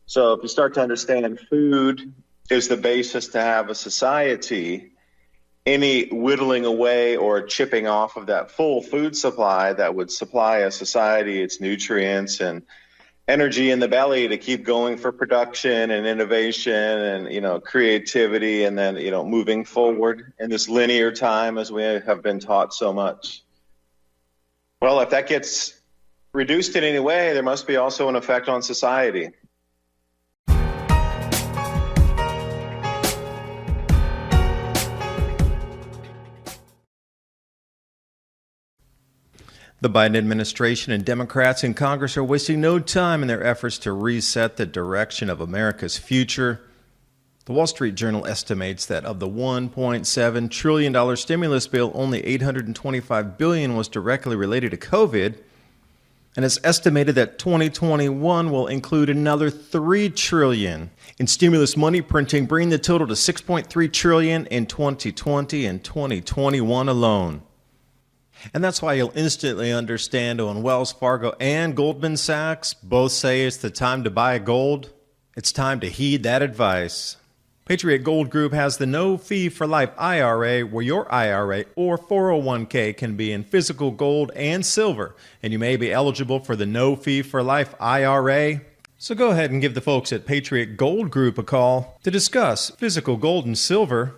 So if you start to understand food is the basis to have a society, any whittling away or chipping off of that full food supply that would supply a society its nutrients and energy in the belly to keep going for production and innovation and creativity, and then moving forward in this linear time as we have been taught so much. Well, if that gets reduced in any way, there must be also an effect on society. The Biden administration and Democrats in Congress are wasting no time in their efforts to reset the direction of America's future. The Wall Street Journal estimates that of the $1.7 trillion stimulus bill, only $825 billion was directly related to COVID, and it's estimated that 2021 will include another $3 trillion in stimulus money printing, bringing the total to $6.3 trillion in 2020 and 2021 alone. And that's why you'll instantly understand when Wells Fargo and Goldman Sachs both say it's the time to buy gold. It's time to heed that advice. Patriot Gold Group has the no-fee-for-life IRA, where your IRA or 401k can be in physical gold and silver, and you may be eligible for the no-fee-for-life IRA. So go ahead and give the folks at Patriot Gold Group a call to discuss physical gold and silver,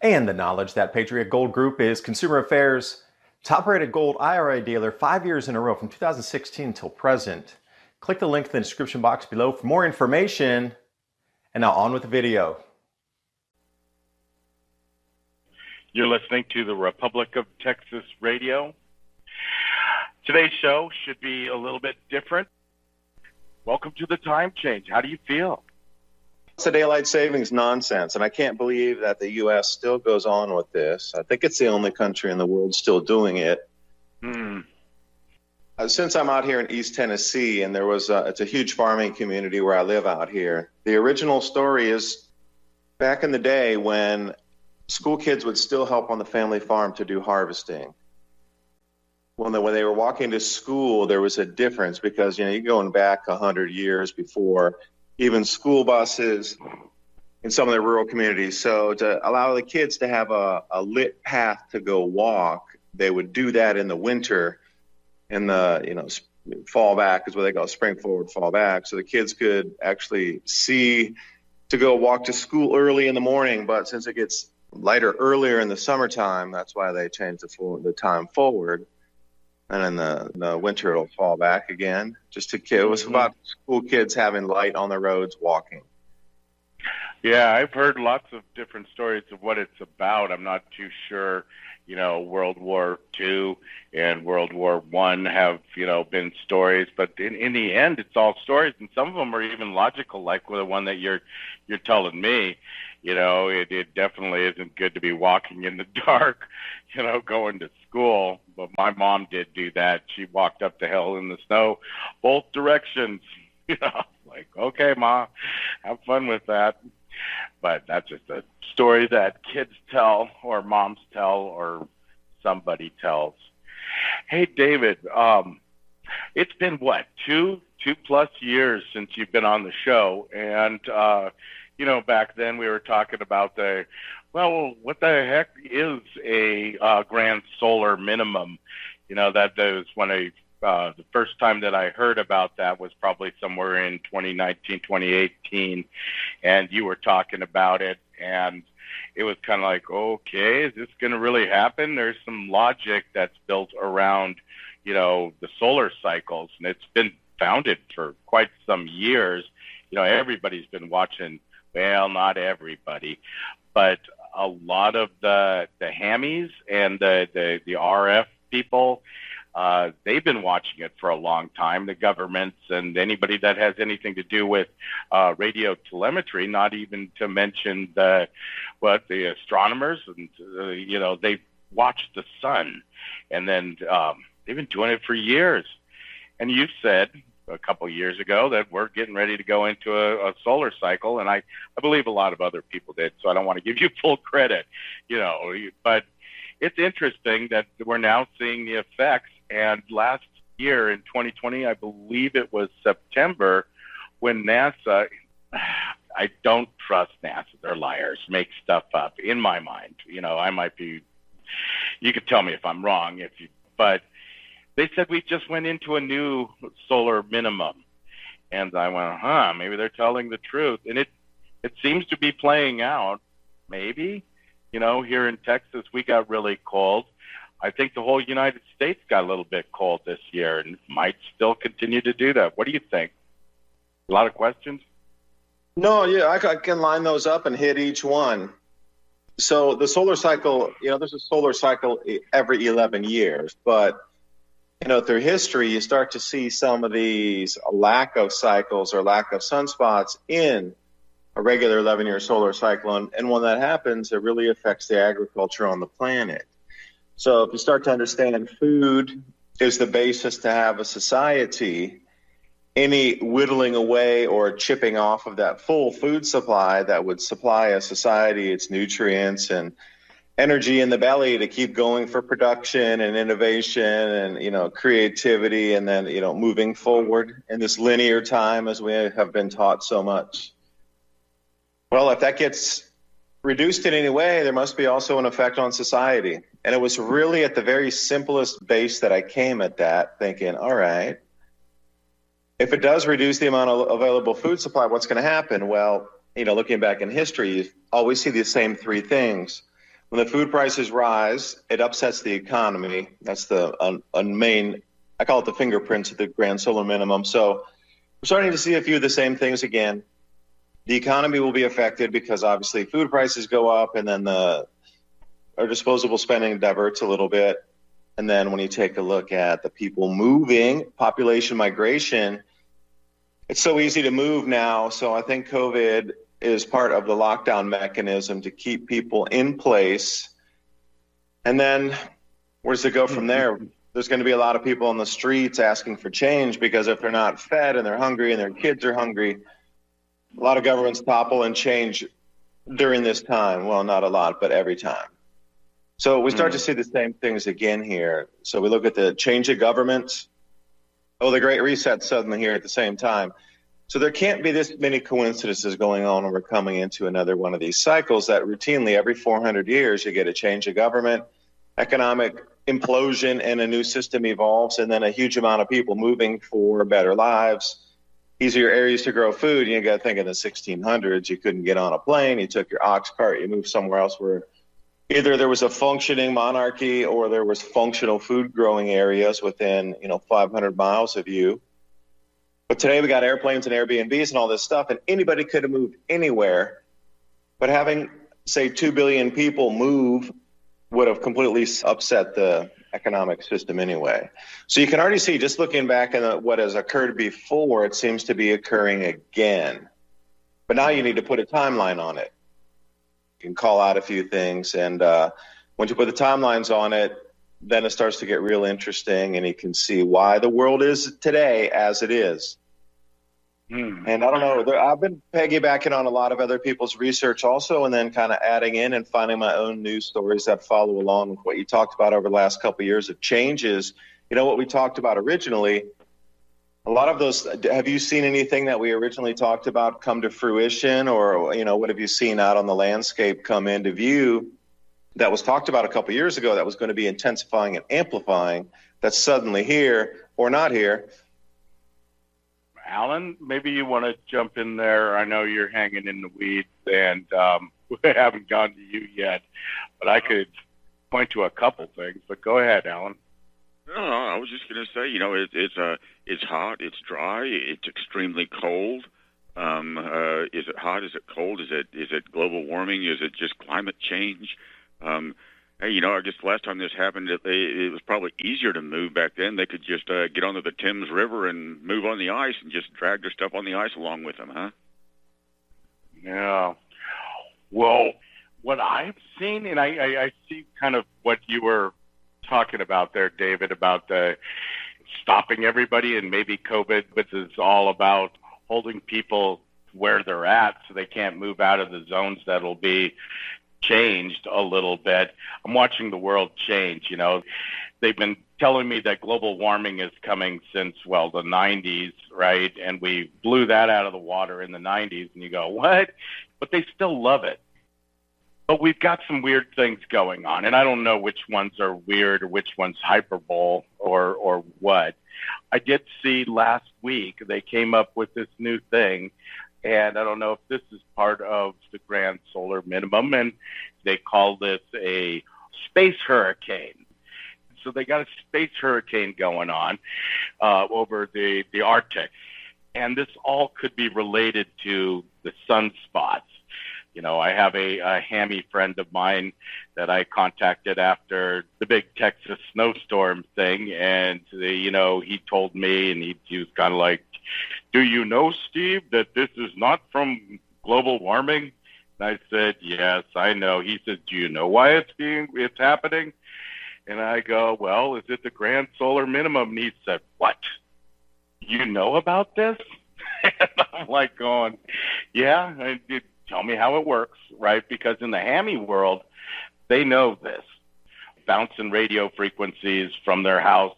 and the knowledge that Patriot Gold Group is Consumer Affairs' top-rated gold IRA dealer 5 years in a row from 2016 until present. Click the link in the description box below for more information. And now on with the video. You're listening to the Republic of Texas Radio. Today's show should be a little bit different. Welcome to the time change. How do you feel? It's a daylight savings nonsense, and I can't believe that the U.S. still goes on with this. I think it's the only country in the world still doing it. Since I'm out here in East Tennessee, and it's a huge farming community where I live out here, the original story is back in the day when school kids would still help on the family farm to do harvesting. When they were walking to school, there was a difference because, you're going back 100 years before even school buses in some of the rural communities. So to allow the kids to have a lit path to go walk, they would do that in the winter. In the fall back is where they go, spring forward, fall back. So the kids could actually see to go walk to school early in the morning. But since it gets lighter earlier in the summertime, that's why they changed the time forward. And in the winter, it'll fall back again. It was about school kids having light on the roads walking. Yeah, I've heard lots of different stories of what it's about. I'm not too sure. World War II and World War I have, been stories, but in the end, it's all stories, and some of them are even logical, like the one that you're telling me. It definitely isn't good to be walking in the dark, going to school. But my mom did do that. She walked up the hill in the snow, both directions. Like, okay, Ma, have fun with that. But that's just a story that kids tell or moms tell or somebody tells. Hey, David, it's been, what, two plus years since you've been on the show. And, back then we were talking about what the heck is a grand solar minimum? That was when the first time that I heard about that was probably somewhere in 2019, 2018, and you were talking about it, and it was kind of like, okay, is this going to really happen? There's some logic that's built around, the solar cycles, and it's been founded for quite some years. Everybody's been watching, well, not everybody, but a lot of the hammies and the RF people, they've been watching it for a long time, the governments and anybody that has anything to do with radio telemetry, not even to mention the astronomers. And, they watch the sun. And then they've been doing it for years. And you said a couple of years ago that we're getting ready to go into a solar cycle. And I believe a lot of other people did. So I don't want to give you full credit, but it's interesting that we're now seeing the effects. And last year in 2020, I believe it was September, when NASA, I don't trust NASA. They're liars, make stuff up in my mind. I might be, you could tell me if I'm wrong, but they said we just went into a new solar minimum. And I went, maybe they're telling the truth. And it seems to be playing out, maybe. Here in Texas, we got really cold. I think the whole United States got a little bit cold this year and might still continue to do that. What do you think? A lot of questions? No, yeah, I can line those up and hit each one. So the solar cycle, there's a solar cycle every 11 years, but through history, you start to see some of these lack of cycles or lack of sunspots in a regular 11-year solar cycle. And when that happens, it really affects the agriculture on the planet. So if you start to understand food is the basis to have a society, any whittling away or chipping off of that full food supply that would supply a society its nutrients and energy in the belly to keep going for production and innovation and, creativity and then, moving forward in this linear time as we have been taught so much. Well, if that gets reduced in any way, there must be also an effect on society. And it was really at the very simplest base that I came at that, thinking, all right, if it does reduce the amount of available food supply, what's going to happen? Well, looking back in history, you always see the same three things. When the food prices rise, it upsets the economy. That's the main, I call it the fingerprints of the grand solar minimum. So we're starting to see a few of the same things again. The economy will be affected because obviously food prices go up and then our disposable spending diverts a little bit. And then when you take a look at the people moving, population migration, it's so easy to move now. So I think COVID is part of the lockdown mechanism to keep people in place. And then where does it go from there? There's going to be a lot of people on the streets asking for change because if they're not fed and they're hungry and their kids are hungry, a lot of governments topple and change during this time. Well, not a lot, but every time. So we start to see the same things again here. So we look at the change of government. Oh, the Great Reset suddenly here at the same time. So there can't be this many coincidences going on when we're coming into another one of these cycles that routinely every 400 years you get a change of government, economic implosion, and a new system evolves, and then a huge amount of people moving for better lives, easier areas to grow food. You got to think in the 1600s, you couldn't get on a plane. You took your ox cart, you moved somewhere else where either there was a functioning monarchy or there was functional food growing areas within, 500 miles of you. But today we got airplanes and Airbnbs and all this stuff, and anybody could have moved anywhere. But having, say, 2 billion people move would have completely upset the economic system anyway. So you can already see, just looking back at what has occurred before, it seems to be occurring again. But now you need to put a timeline on it. You can call out a few things, and once you put the timelines on it, then it starts to get real interesting, and you can see why the world is today as it is. And I don't know, I've been piggybacking on a lot of other people's research also, and then kind of adding in and finding my own news stories that follow along with what you talked about over the last couple of years of changes. What we talked about originally, a lot of those, have you seen anything that we originally talked about come to fruition, or, what have you seen out on the landscape come into view that was talked about a couple of years ago that was going to be intensifying and amplifying that's suddenly here or not here? Alan, maybe you want to jump in there. I know you're hanging in the weeds, and we haven't gone to you yet, but I could point to a couple things. But go ahead, Alan. No, I was just going to say, it's hot, it's dry, it's extremely cold. Is it hot? Is it cold? Is it global warming? Is it just climate change? Hey, I guess the last time this happened, it was probably easier to move back then. They could just get onto the Thames River and move on the ice and just drag their stuff on the ice along with them, huh? Yeah. Well, what I've seen, and I see kind of what you were talking about there, David, about the stopping everybody, and maybe COVID, which is all about holding people where they're at so they can't move out of the zones that'll be changed a little bit. I'm watching the world change. They've been telling me that global warming is coming since, well, the 90s, right? And we blew that out of the water in the 90s. And you go, what? But they still love it. But we've got some weird things going on. And I don't know which ones are weird or which one's hyperbole or what. I did see last week they came up with this new thing. And I don't know if this is part of the grand solar minimum. And they call this a space hurricane. So they got a space hurricane going on over the Arctic. And this all could be related to the sunspots. You know, I have a hammy friend of mine that I contacted after the big Texas snowstorm thing. And, he told me, and he was kind of like, do you know, Steve, that this is not from global warming? And I said, yes, I know. He said, do you know why it's happening? And I go, well, is it the grand solar minimum? And he said, what? You know about this? And I'm like going, yeah, tell me how it works, right? Because in the hammy world, they know this. Bouncing radio frequencies from their house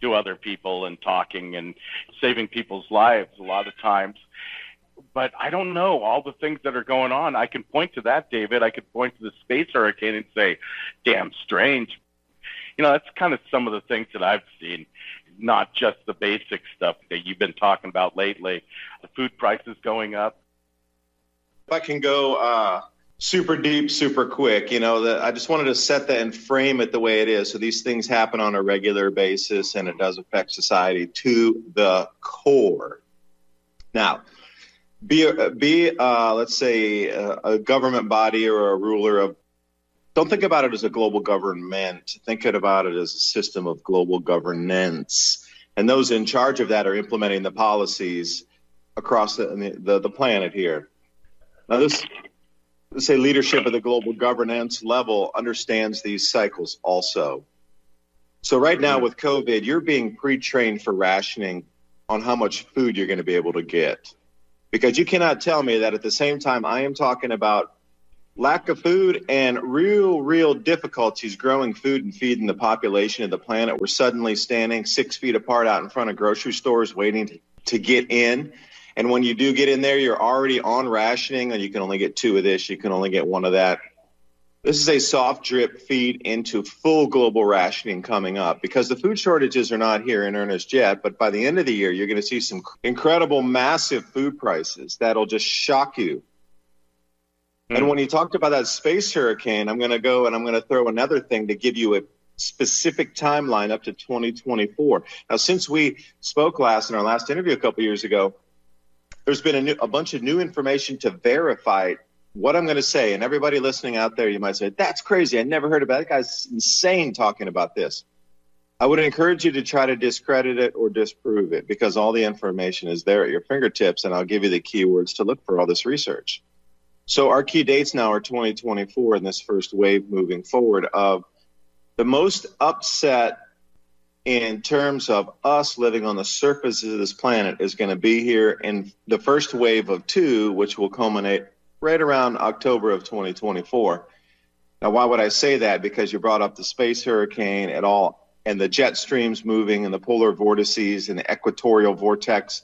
to other people and talking and saving people's lives a lot of times. But I don't know all the things that are going on. I can point to that, David. I could point to the space hurricane and say, damn strange. That's kind of some of the things that I've seen, not just the basic stuff that you've been talking about lately. The food prices going up. If I can go super deep, super quick, I just wanted to set that and frame it the way it is. So these things happen on a regular basis, and it does affect society to the core. Now, let's say, a government body or a ruler of. Don't think about it as a global government. Think about it as a system of global governance. And those in charge of that are implementing the policies across the planet here. Now, let's say leadership at the global governance level understands these cycles also. So right now with COVID, you're being pre-trained for rationing on how much food you're going to be able to get. Because you cannot tell me that at the same time I am talking about lack of food and real difficulties growing food and feeding the population of the planet. We're suddenly standing 6 feet apart out in front of grocery stores waiting to get in. And when you do get in there, you're already on rationing, and you can only get 2 of this, you can only get 1 of that. This is a soft drip feed into full global rationing coming up, because the food shortages are not here in earnest yet. But by the end of the year, you're going to see some incredible, massive food prices that'll just shock you. And when you talked about that space hurricane, I'm going to go and I'm going to throw another thing to give you a specific timeline up to 2024. Now, since we spoke last in our last interview a couple years ago, there's been a bunch of new information to verify what I'm going to say. And everybody listening out there, you might say, that's crazy. I never heard about it. That guy's insane talking about this. I would encourage you to try to discredit it or disprove it, because all the information is there at your fingertips, and I'll give you the keywords to look for all this research. So our key dates now are 2024 in this first wave moving forward of the most upset in terms of us living on the surface of this planet is going to be here in the first wave of 2, which will culminate right around October of 2024. Now, why would I say that? Because you brought up the space hurricane at all, and the jet streams moving and the polar vortices and the equatorial vortex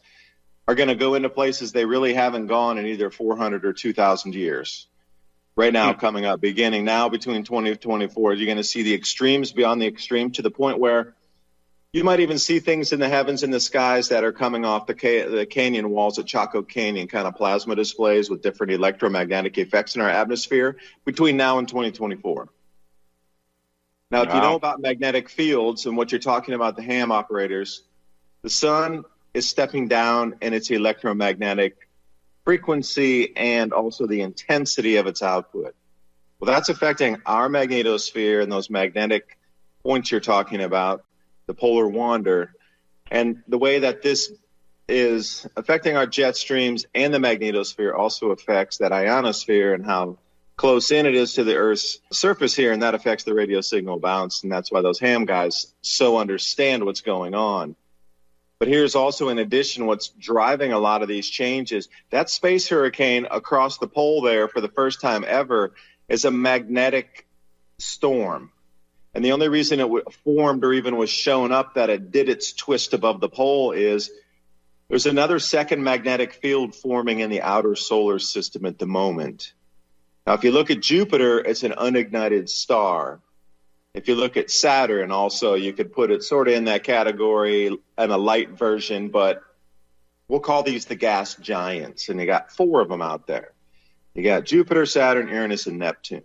are going to go into places they really haven't gone in either 400 or 2,000 years. Right now, coming up, beginning now between 20 and 24, you're going to see the extremes beyond the extreme, to the point where you might even see things in the heavens and the skies that are coming off the canyon walls at Chaco Canyon, kind of plasma displays with different electromagnetic effects in our atmosphere between now and 2024. Now, if you know about magnetic fields and what you're talking about, the ham operators, the sun is stepping down in its electromagnetic frequency and also the intensity of its output. Well, that's affecting our magnetosphere and those magnetic points you're talking about, the polar wander, and the way that this is affecting our jet streams and the magnetosphere also affects that ionosphere and how close in it is to the Earth's surface here, and that affects the radio signal bounce, and that's why those ham guys so understand what's going on. But here's also, in addition, what's driving a lot of these changes. That space hurricane across the pole there for the first time ever is a magnetic storm. And the only reason it formed or even was shown up that it did its twist above the pole is there's another second magnetic field forming in the outer solar system at the moment. Now, if you look at Jupiter, it's an unignited star. If you look at Saturn also, you could put it sort of in that category and a light version, but we'll call these the gas giants. And you got 4 of them out there. You got Jupiter, Saturn, Uranus, and Neptune.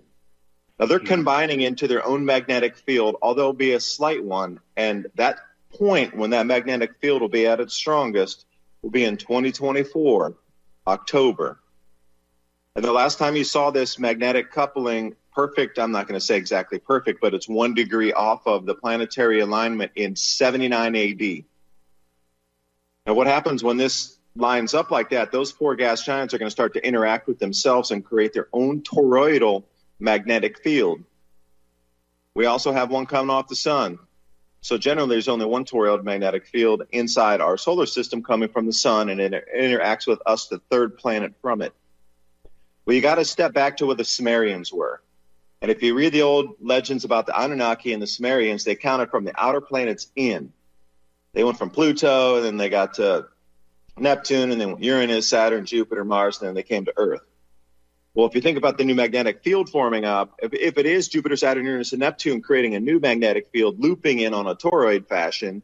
Now, they're combining into their own magnetic field, although it'll be a slight one. And that point when that magnetic field will be at its strongest will be in 2024, October. And the last time you saw this magnetic coupling perfect, I'm not going to say exactly perfect, but it's 1 degree off of the planetary alignment in 79 AD. Now, what happens when this lines up like that? Those 4 gas giants are going to start to interact with themselves and create their own toroidal magnetic field. We also have one coming off the sun. So generally, there's only one toroidal magnetic field inside our solar system coming from the sun, and it interacts with us, the 3rd planet from it. Well, you got to step back to where the Sumerians were. And if you read the old legends about the Anunnaki and the Sumerians, they counted from the outer planets in. They went from Pluto, and then they got to Neptune, and then Uranus, Saturn, Jupiter, Mars, and then they came to Earth. Well, if you think about the new magnetic field forming up, if it is Jupiter, Saturn, Uranus, and Neptune creating a new magnetic field looping in on a toroid fashion,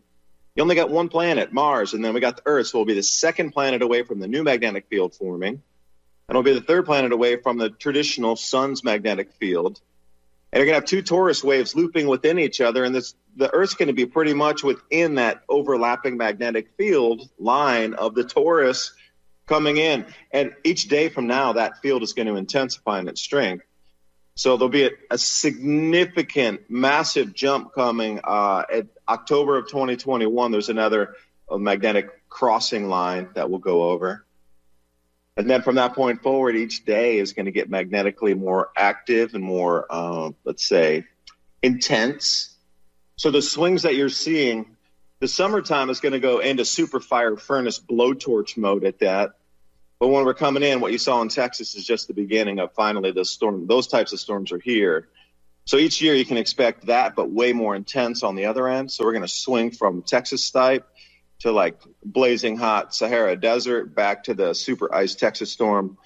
you only got one planet, Mars, and then we got the Earth, so we'll be the 2nd planet away from the new magnetic field forming, and it'll be the 3rd planet away from the traditional sun's magnetic field. And you're going to have 2 torus waves looping within each other, and the Earth's going to be pretty much within that overlapping magnetic field line of the torus coming in. And each day from now, that field is going to intensify in its strength. So there'll be a significant, massive jump coming at October of 2021. There's another magnetic crossing line that we'll go over. And then from that point forward, each day is going to get magnetically more active and more, let's say, intense. So the swings that you're seeing, the summertime is going to go into super fire furnace blowtorch mode at that. But when we're coming in, what you saw in Texas is just the beginning of finally the storm. Those types of storms are here. So each year you can expect that, but way more intense on the other end. So we're going to swing from Texas type to like blazing hot Sahara Desert, back to the super ice Texas storm,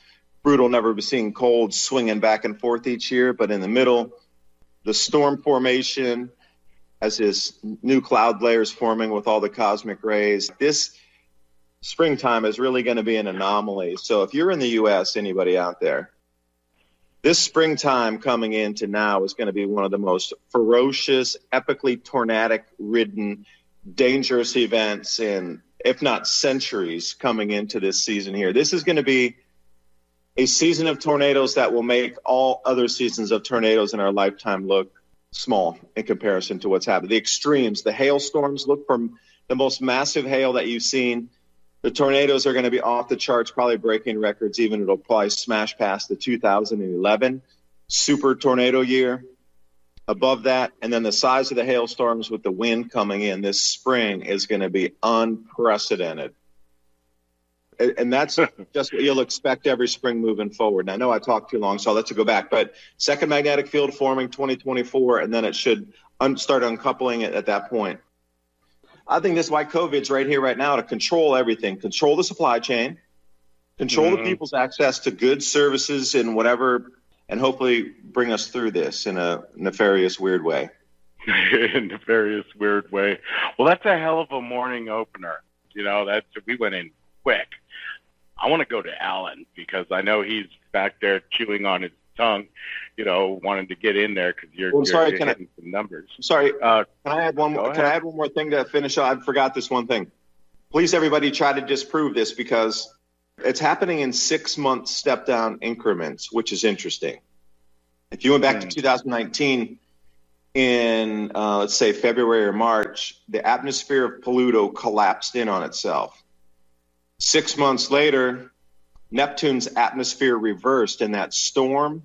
brutal, never seen cold, swinging back and forth each year. But in the middle, the storm formation as this new cloud layers forming with all the cosmic rays. This springtime is really going to be an anomaly. So if you're in the U.S., anybody out there, this springtime coming into now is going to be one of the most ferocious, epically tornadic-ridden, dangerous events in, if not centuries, coming into this season here. This is going to be a season of tornadoes that will make all other seasons of tornadoes in our lifetime look small in comparison to what's happened. The extremes, the hailstorms, look from the most massive hail that you've seen. The tornadoes are going to be off the charts, probably breaking records. Even it'll probably smash past the 2011 super tornado year. Above that, and then the size of the hailstorms with the wind coming in this spring is going to be unprecedented. And that's just what you'll expect every spring moving forward. And I know I talked too long, so I'll let you go back. But second magnetic field forming 2024, and then it should start uncoupling it at that point. I think this is why COVID's right here, right now, to control everything. Control the supply chain, control the people's access to goods, services, and whatever, and hopefully bring us through this in a nefarious, weird way. Nefarious, weird way. Well, that's a hell of a morning opener. You know, we went in quick. I want to go to Alan because I know he's back there chewing on his tongue, you know, wanting to get in there because you're hitting some numbers. Sorry, can I add one more thing to finish up? I forgot this one thing. Please, everybody, try to disprove this because it's happening in 6-month step-down increments, which is interesting. If you went back to 2019 in, let's say, February or March, the atmosphere of Pluto collapsed in on itself. 6 months later, Neptune's atmosphere reversed, and that storm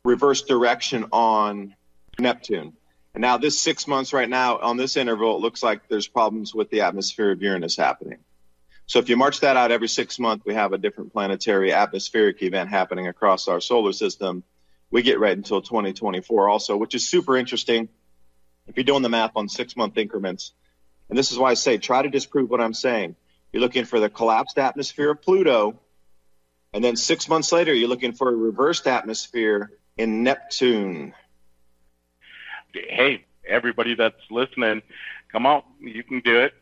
reversed direction on Neptune. And now this 6 months right now, on this interval, it looks like there's problems with the atmosphere of Uranus happening. So if you march that out every 6 months, we have a different planetary atmospheric event happening across our solar system. We get right until 2024 also, which is super interesting. if you're doing the math on 6-month increments. And this is why I say, try to disprove what I'm saying. You're looking for the collapsed atmosphere of Pluto, and then 6 months later, you're looking for a reversed atmosphere in Neptune. Hey, everybody that's listening, come out. You can do it.